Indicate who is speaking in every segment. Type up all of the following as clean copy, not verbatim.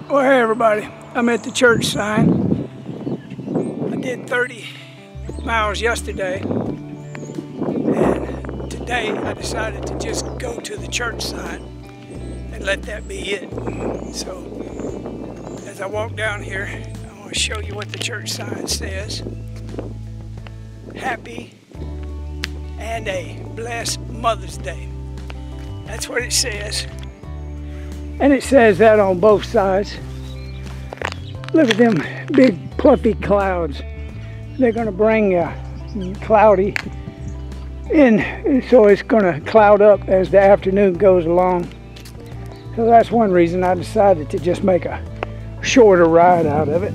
Speaker 1: Well, hey everybody, I'm at the church sign. I did 30 miles yesterday, and today I decided to just go to the church sign and let that be it. So, as I walk down here, I want to show you what the church sign says. Happy and a blessed Mother's Day. That's what it says. And it says that on both sides. Look at them big fluffy clouds. They're going to bring cloudy in, so it's going to cloud up as the afternoon goes along. So that's one reason I decided to just make a shorter ride out of it.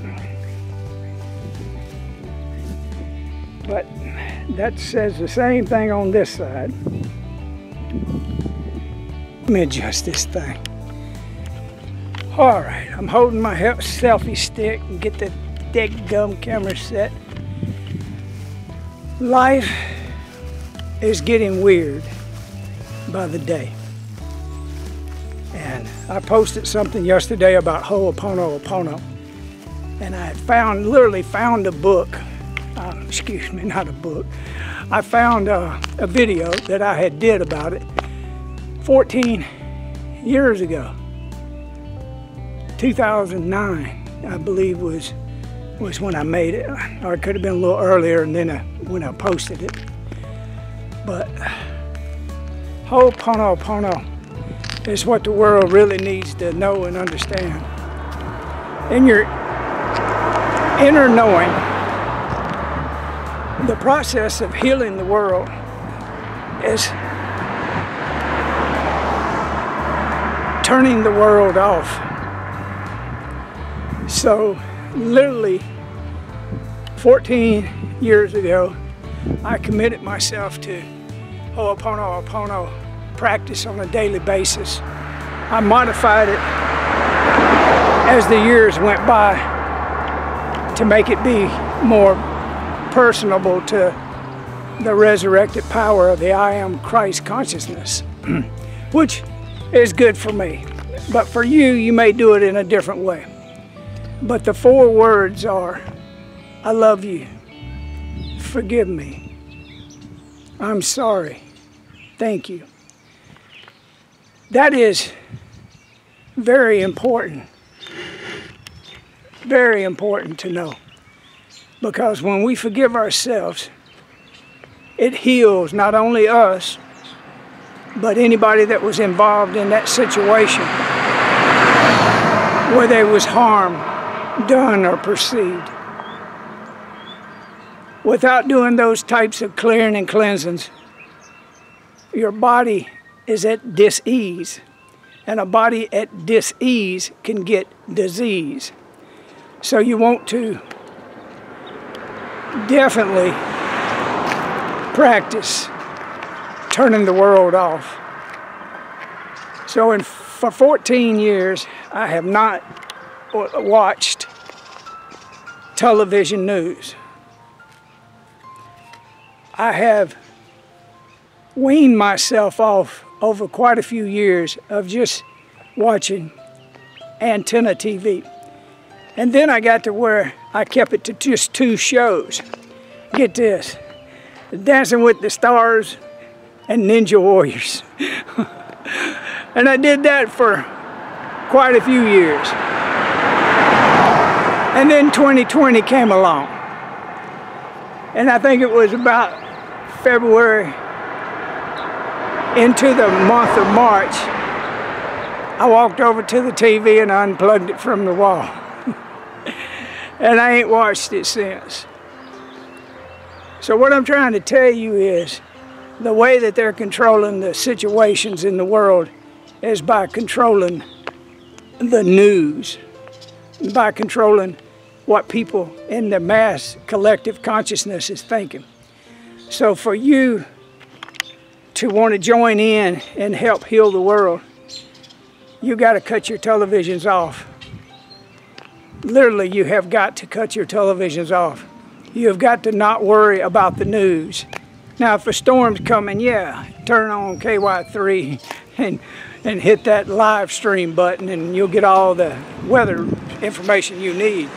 Speaker 1: But that says the same thing on this side. Let me adjust this thing. All right, I'm holding my selfie stick and get the gum camera set. Life is getting weird by the day. And I posted something yesterday about Ho'oponopono. And I had literally found a book, excuse me, not a book. I found a video that I had did about it 14 years ago. 2009, I believe, was when I made it, or it could have been a little earlier, and then when I posted it. But Ho'oponopono is what the world really needs to know and understand. In your inner knowing, the process of healing the world is turning the world off. So literally 14 years ago, I committed myself to Ho'oponopono practice on a daily basis. I modified it as the years went by to make it be more personable to the resurrected power of the I am Christ consciousness, which is good for me. But for you, you may do it in a different way. But the 4 words are, I love you, forgive me, I'm sorry, thank you. That is very important to know. Because when we forgive ourselves, it heals not only us, but anybody that was involved in that situation where there was harm done or perceived. Without doing those types of clearing and cleansings, your body is at dis-ease, and a body at dis-ease can get disease. So you want to definitely practice turning the world off. So for 14 years, I have not watched television news. I have weaned myself off over quite a few years of just watching antenna TV. And then I got to where I kept it to just 2 shows. Get this, Dancing with the Stars and Ninja Warriors. And I did that for quite a few years. And then 2020 came along. And I think it was about February into the month of March, I walked over to the TV and I unplugged it from the wall. And I ain't watched it since. So what I'm trying to tell you is the way that they're controlling the situations in the world is by controlling the news, by controlling what people in the mass collective consciousness is thinking. So for you to want to join in and help heal the world, you got to cut your televisions off. Literally, you have got to cut your televisions off. You have got to not worry about the news. Now, if a storm's coming, yeah, turn on KY3 and and hit that live stream button, and you'll get all the weather information you need.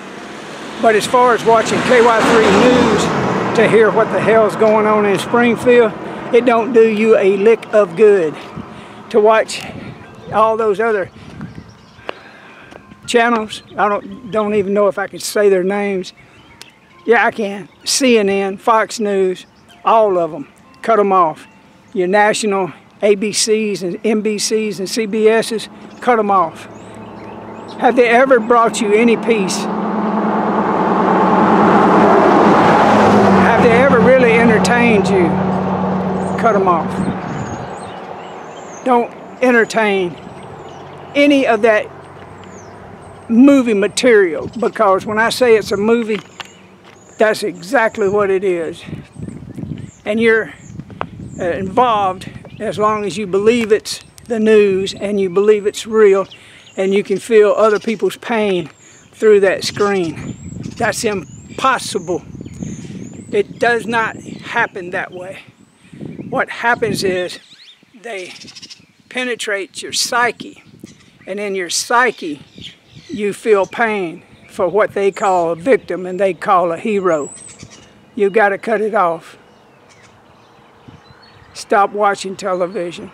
Speaker 1: But as far as watching KY3 News to hear what the hell's going on in Springfield, it don't do you a lick of good. To watch all those other channels, I don't even know if I can say their names. Yeah, I can. CNN, Fox News, all of them. Cut them off. Your national ABCs and NBCs and CBSs, cut them off. Have they ever brought you any peace? Have they ever really entertained you? Cut them off. Don't entertain any of that movie material, because when I say it's a movie, that's exactly what it is. And you're involved as long as you believe it's the news and you believe it's real and you can feel other people's pain through that screen. That's impossible. It does not happen that way. What happens is they penetrate your psyche, and in your psyche you feel pain for what they call a victim and they call a hero. You got to cut it off. Stop watching television.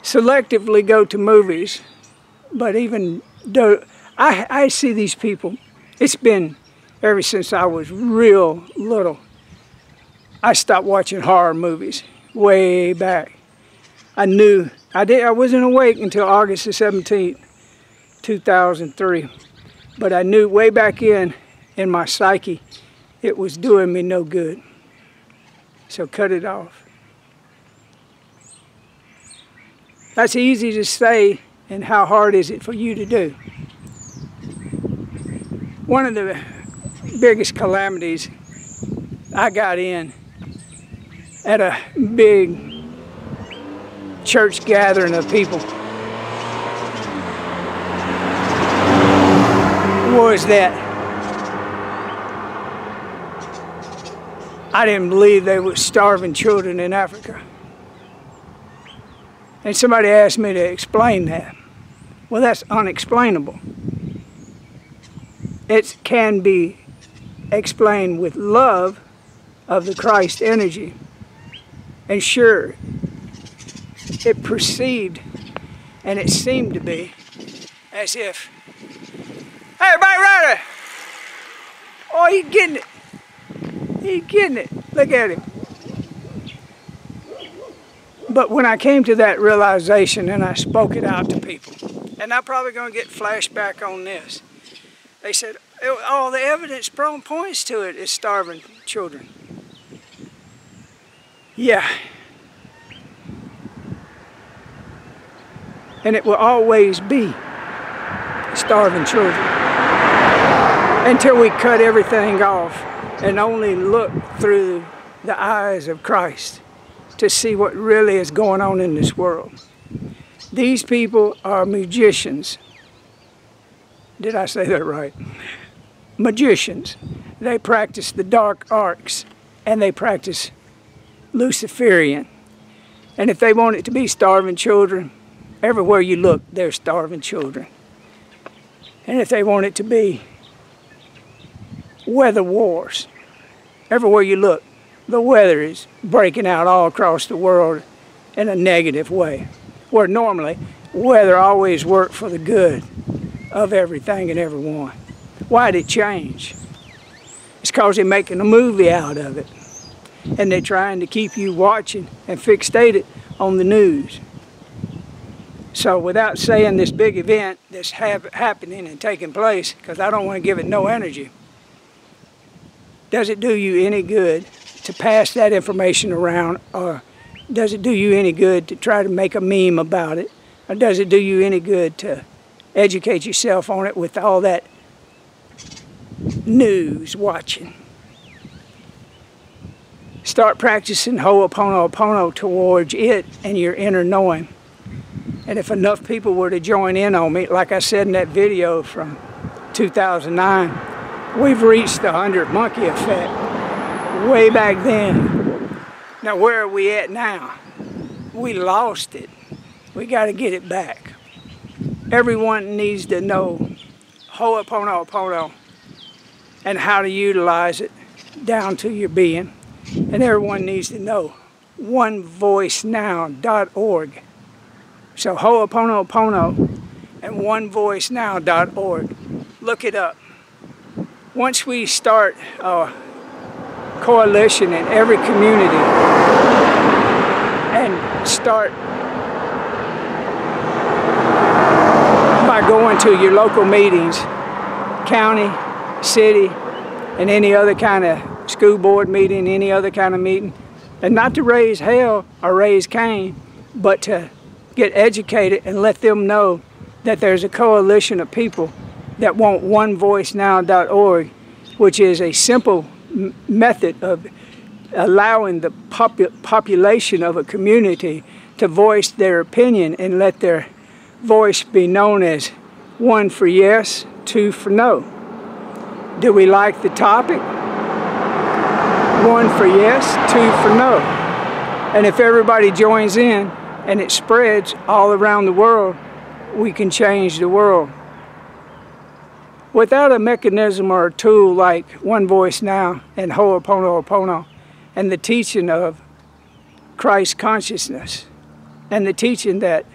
Speaker 1: Selectively go to movies, but even though I see these people, it's been ever since I was real little. I stopped watching horror movies way back. I wasn't awake until August the 17th, 2003. But I knew way back in my psyche, it was doing me no good. So cut it off. That's easy to say, and how hard is it for you to do? One of the biggest calamities I got in at a big church gathering of people was that I didn't believe there were starving children in Africa. And somebody asked me to explain that. Well, that's unexplainable. It can be explained with love of the Christ energy. And sure, it perceived and it seemed to be as if, hey, everybody ready? Oh, he's getting it. He's getting it. Look at him. But when I came to that realization and I spoke it out to people, and I'm probably going to get flashback on this, they said, oh, the evidence points to it is starving children. Yeah. And it will always be starving children until we cut everything off and only look through the eyes of Christ to see what really is going on in this world. These people are magicians. Did I say that right? Magicians. They practice the dark arts and they practice Luciferian. And if they want it to be starving children, everywhere you look, there's starving children. And if they want it to be weather wars, everywhere you look, the weather is breaking out all across the world in a negative way, where normally weather always worked for the good of everything and everyone. Why did it change? It's because they're making a movie out of it, and they're trying to keep you watching and fixated on the news. So without saying this big event that's happening and taking place, because I don't want to give it no energy, does it do you any good to pass that information around, or does it do you any good to try to make a meme about it, or does it do you any good to educate yourself on it with all that news watching? Start practicing Ho'oponopono towards it and your inner knowing. And if enough people were to join in on me, like I said in that video from 2009, we've reached the 100 monkey effect way back then. Now where are we at now? We lost it. We got to get it back. Everyone needs to know Ho'oponopono and how to utilize it down to your being. And everyone needs to know onevoicenow.org. So Ho'oponopono and onevoicenow.org. Look it up. Once we start a coalition in every community and start by going to your local meetings, county, city, and any other kind of school board meeting, any other kind of meeting, and not to raise hell or raise Cain, but to get educated and let them know that there's a coalition of people that want onevoicenow.org, which is a simple method of allowing the population of a community to voice their opinion and let their voice be known as 1 for yes, 2 for no. Do we like the topic? 1 for yes, 2 for no. And if everybody joins in and it spreads all around the world, we can change the world. Without a mechanism or a tool like One Voice Now and Ho'oponopono and the teaching of Christ consciousness and the teaching that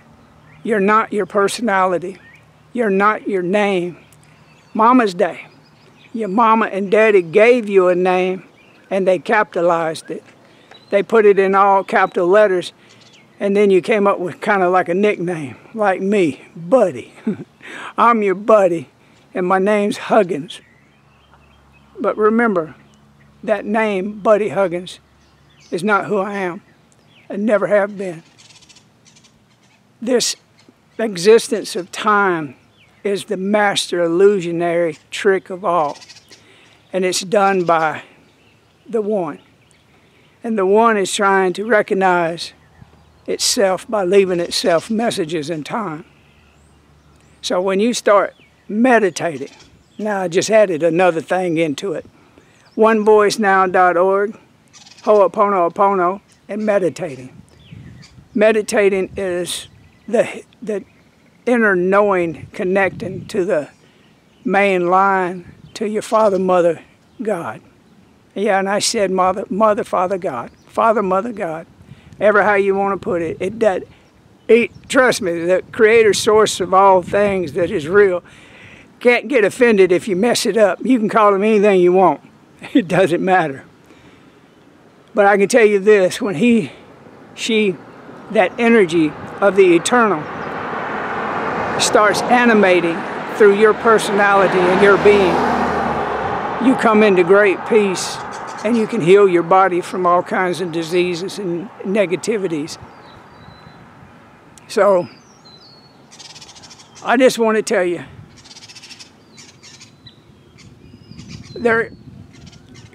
Speaker 1: you're not your personality, you're not your name. Mama's Day. Your mama and daddy gave you a name and they capitalized it. They put it in all capital letters and then you came up with kind of like a nickname, like me, Buddy. I'm your buddy and my name's Huggins. But remember, that name, Buddy Huggins, is not who I am and never have been. This existence of time is the master illusionary trick of all. And it's done by the One. And the One is trying to recognize itself by leaving itself messages in time. So when you start meditating, now I just added another thing into it. onevoicenow.org, Ho'oponopono, and meditating. Meditating is the inner knowing connecting to the main line to your Father, Mother, God. Yeah, and I said Mother, Father, God. Father, Mother, God. Ever how you want to put it. Trust me, the creator source of all things that is real can't get offended if you mess it up. You can call him anything you want. It doesn't matter. But I can tell you this, when that energy of the eternal starts animating through your personality and your being, you come into great peace and you can heal your body from all kinds of diseases and negativities. So, I just want to tell you, they're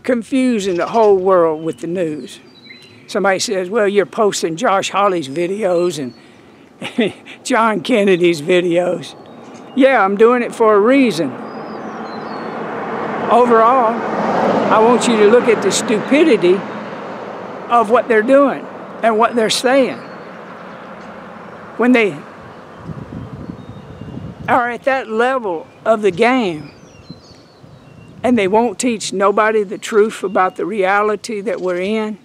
Speaker 1: confusing the whole world with the news. Somebody says, well, you're posting Josh Hawley's videos and John Kennedy's videos. Yeah, I'm doing it for a reason. Overall, I want you to look at the stupidity of what they're doing and what they're saying. When they are at that level of the game and they won't teach nobody the truth about the reality that we're in,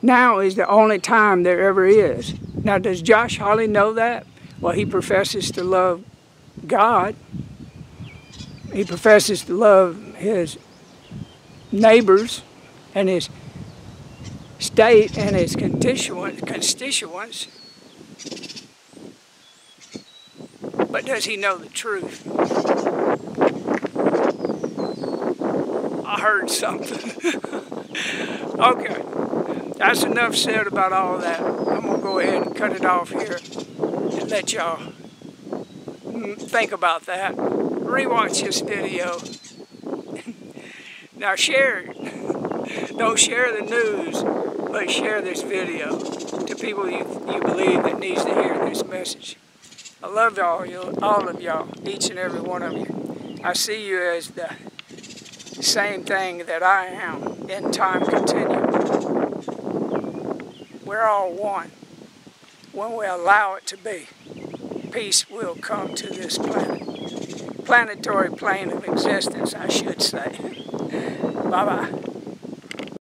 Speaker 1: now is the only time there ever is. Now, does Josh Hawley know that? Well, he professes to love God. He professes to love his neighbors and his state and his constituents. But does he know the truth? I heard something. Okay, that's enough said about all of that. I'm going to go ahead and cut it off here and let y'all think about that. Rewatch this video. Now share it. Don't share the news, but share this video to people you believe that needs to hear this message. I love all of y'all, each and every one of you. I see you as the same thing that I am in time continuum. We're all one. when we allow it to be, peace will come to this planet. Planetary plane of existence, I should say. Bye-bye.